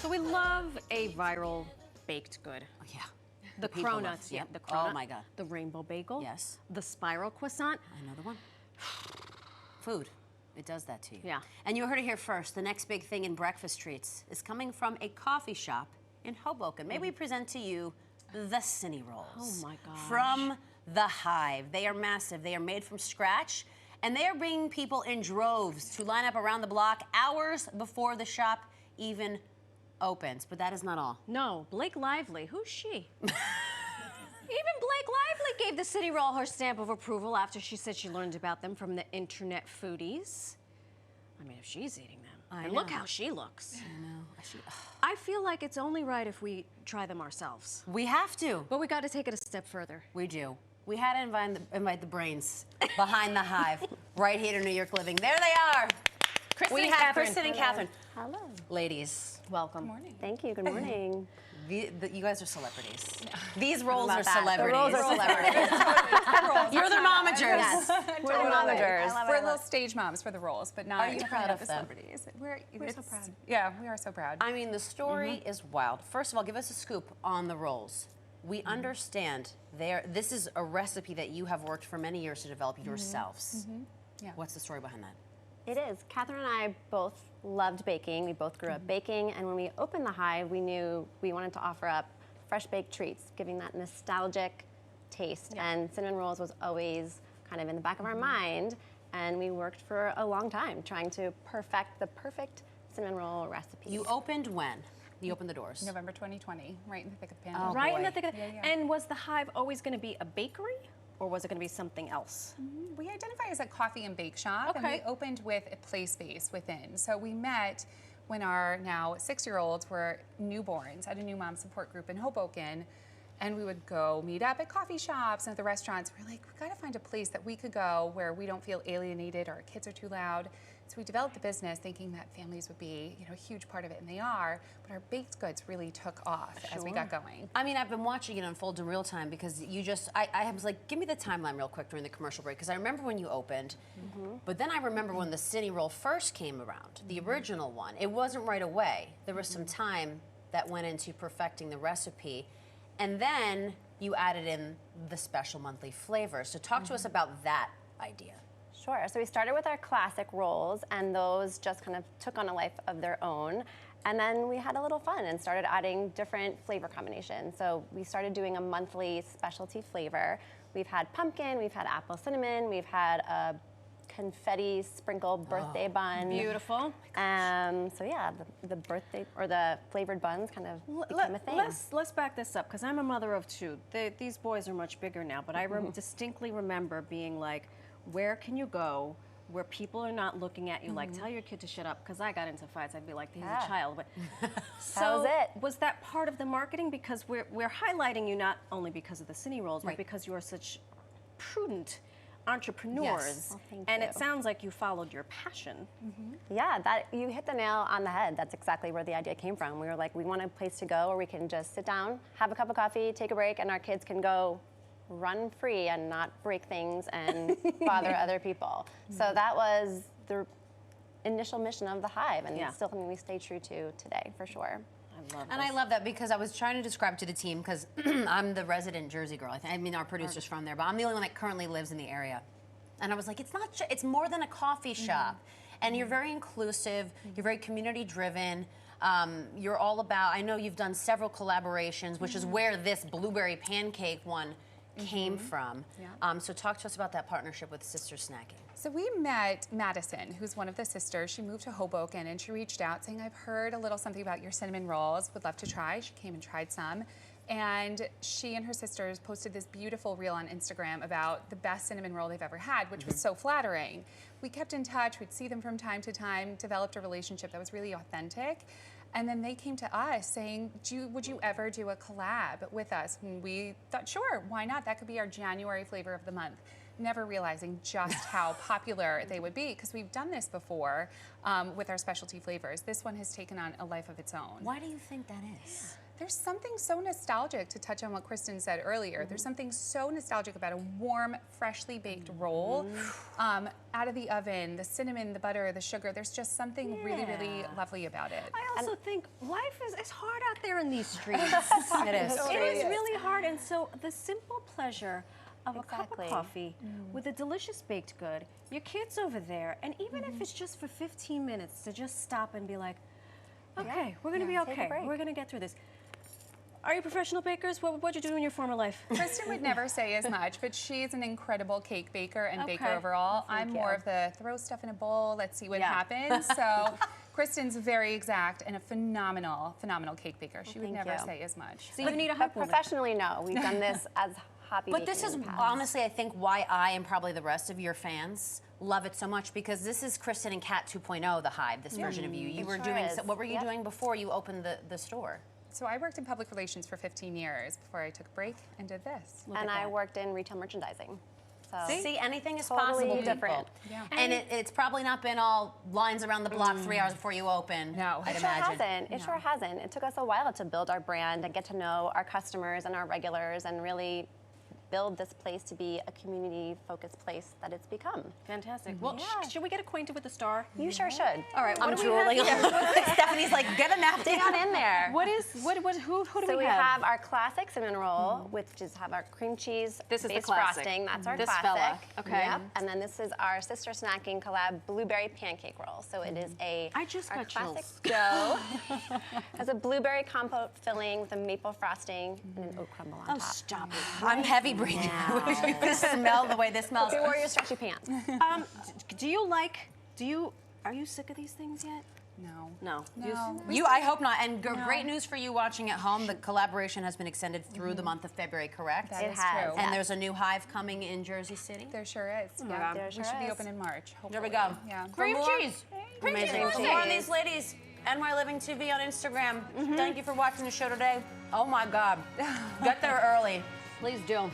So we love a viral baked good. Oh, yeah. The People love- cronuts, yep. the cronut. Oh my God. The rainbow bagel. Yes. The spiral croissant. Another one. Food. It does that to you. Yeah. And you heard it here first. The next big thing in breakfast treats is coming from a coffee shop in Hoboken. May we present to you the Cinny Rolls. Oh my gosh. From the Hive. They are massive. They are made from scratch. And they are bringing people in droves to line up around the block hours before the shop even opens. But that is not all. No, Blake Lively. Who's she? Even Blake Lively gave the Cinny Roll her stamp of approval after she said she learned about them from the internet foodies. I mean, if she's eating them. And look how she looks. I know. I feel like it's only right if we try them ourselves. We have to. But we got to take it a step further. We do. We had to invite the brains behind the Hive right here to New York Living. There they are. We have Kristen and Catherine. Hello. Ladies, Welcome. Good morning. Thank you. Good morning. you guys are celebrities. These rolls about are that. The celebrities. rolls are celebrities. You're their momagers. Yes. We're the momagers. We're little stage moms for the roles, but not Are you proud of the them? celebrities. We're so proud. Yeah, we are so proud. I mean, the story is wild. First of all, give us a scoop on the rolls. We understand this is a recipe that you have worked for many years to develop yourselves. Yeah. What's the story behind that? It is. Catherine and I both loved baking. We both grew up baking, and when we opened the Hive, we knew we wanted to offer up fresh baked treats, giving that nostalgic taste. And cinnamon rolls was always kind of in the back of our mind, and we worked for a long time trying to perfect the perfect cinnamon roll recipe. You opened when? You opened the doors. November 2020, right in the thick of the pandemic. Oh, Right boy. in the thick of it. Yeah. And was the Hive always going to be a bakery, or was it going to be something else? We identify as a coffee and bake shop, and Okay. we opened with a play space within. So we met when our now 6-year-olds were newborns at a new mom support group in Hoboken, and we would go meet up at coffee shops and at the restaurants. We're like, we gotta find a place that we could go where we don't feel alienated or our kids are too loud. So we developed the business thinking that families would be, a huge part of it, and they are, but our baked goods really took off as we got going. I mean, I've been watching it unfold in real time because I was like, give me the timeline real quick during the commercial break, because I remember when you opened, but then I remember when the Cinny Roll first came around, the original one. It wasn't right away. There was some time that went into perfecting the recipe, and then you added in the special monthly flavors. So talk to us about that idea. Sure. So we started with our classic rolls, and those just kind of took on a life of their own. And then we had a little fun and started adding different flavor combinations. So we started doing a monthly specialty flavor. We've had pumpkin, we've had apple cinnamon, we've had a confetti sprinkled birthday bun. Beautiful. So yeah, the birthday or the flavored buns kind of became a thing. Let's back this up, because I'm a mother of two. These boys are much bigger now, but I distinctly remember being like, where can you go where people are not looking at you like, tell your kid to shut up, because I got into fights. I'd be like, he's a child. But That was it. Was that part of the marketing? Because we're highlighting you not only because of the Cinny Rolls, but because you are such prudent entrepreneurs. Yes. Well, thank and you. it sounds like you followed your passion. Yeah, that you hit the nail on the head. That's exactly where the idea came from. We were like, we want a place to go where we can just sit down, have a cup of coffee, take a break, and our kids can go run free and not break things and bother other people. So that was the initial mission of the Hive, and it's still something we stay true to today, for sure. I love And I love that, because I was trying to describe to the team, because I'm the resident Jersey girl. I mean, our producer's from there, but I'm the only one that currently lives in the area. And I was like, it's more than a coffee shop. And you're very inclusive, you're very community driven. You're all about, I know you've done several collaborations, which is where this blueberry pancake one came from. So talk to us about that partnership with Sister Snacking. So we met Madison, who's one of the sisters. She moved to Hoboken, and she reached out saying, I've heard a little something about your cinnamon rolls, would love to try. She came and tried some. And she and her sisters posted this beautiful reel on Instagram about the best cinnamon roll they've ever had, which was so flattering. We kept in touch, we'd see them from time to time, developed a relationship that was really authentic. And then they came to us saying, would you ever do a collab with us? And we thought, sure, why not? That could be our January flavor of the month. Never realizing just how popular they would be, because we've done this before with our specialty flavors. This one has taken on a life of its own. Why do you think that is? There's something so nostalgic, to touch on what Kristen said earlier. There's something so nostalgic about a warm, freshly baked roll out of the oven, the cinnamon, the butter, the sugar. There's just something really, really lovely about it. I also think life is it's hard out there in these streets. It is. It is really hard, and so the simple pleasure of a cup Exactly. of coffee with a delicious baked good, your kids over there, and even if it's just for 15 minutes to just stop and be like, okay, we're gonna be take a okay. break. We're gonna get through this. Are you professional bakers? What'd you do in your former life? Kristen would never say as much, but she's an incredible cake baker and baker Okay. overall. I'm more you. of the throw stuff in a bowl, let's see what Yeah. happens. So Kristen's very exact and a phenomenal, phenomenal cake baker. She would thank never you. say as much. So you need a But hype woman. professionally, no. We've done this as hobby But this baking is in the past. honestly, I think, why I and probably the rest of your fans love it so much, because this is Kristen and Kat 2.0, the Hive, this version of you. You were sure doing, is. what were you Yep. doing before you opened the store? So I worked in public relations for 15 years before I took a break and did this. And I worked in retail merchandising. So See, anything is Totally possible, people. different. Yeah. And it's probably not been all lines around the block 3 hours before you open. No. I'd It sure imagine. hasn't. It sure hasn't. It took us a while to build our brand and get to know our customers and our regulars and really build this place to be a community-focused place that it's become. Fantastic. Well, Yeah. should we get acquainted with the star? You sure should. All right. I'm what do we have drooling. here? Stephanie's like, get a napkin. Dig on in there. Who do So we we have? have our classic cinnamon roll, which is have our cream cheese This is the based classic. frosting. That's our This classic. fella, okay. Yep. And then this is our sister snacking collab blueberry pancake roll. So it is I just our got classic chills. dough. Has a blueberry compote filling with a maple frosting and an oat crumble on top. Stop it. I'm heavy breathing. You can smell the way this smells. Hope you wore your stretchy pants. Are you sick of these things yet? No. No. No. I hope not. And great news for you watching at home. The collaboration has been extended through the month of February, correct? That It is has. true. And there's a new Hive coming in Jersey City. There sure is. God. Yeah. There We sure should be is. open in March. There we hopefully. go. Yeah. Cream more? cheese. Cream Amazing cheese. cheese. More on these ladies. NY Living TV on Instagram. Thank you for watching the show today. Oh my God. Get there early. Please do.